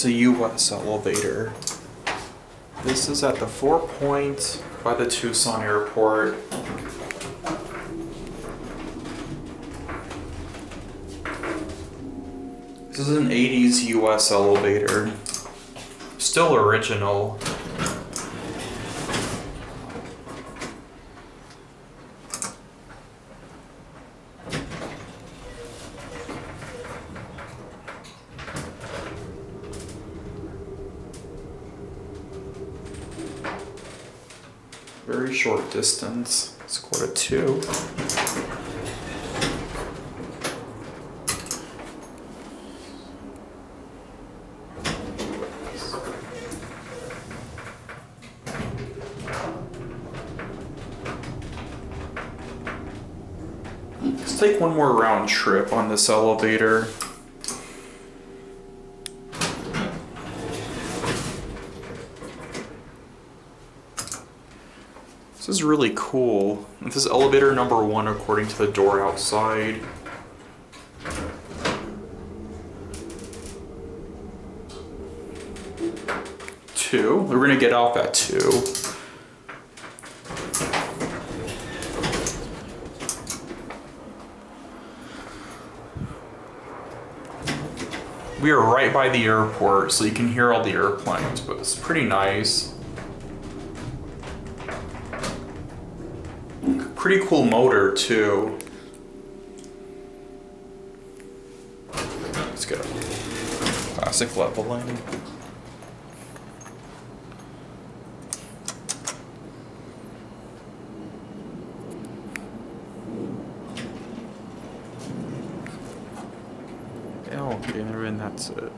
It's a US elevator. This is at the 4-point by the Tucson airport. This is an 80s US elevator. Still original. Very short distance. Let's go to 2. Let's take one more round trip on this elevator. This is really cool. This is elevator number 1 according to the door outside. Two. We're gonna get off at 2. We are right by the airport, so you can hear all the airplanes, but it's pretty nice. Pretty cool motor too. Let's get a classic leveling. Oh, okay, and that's it.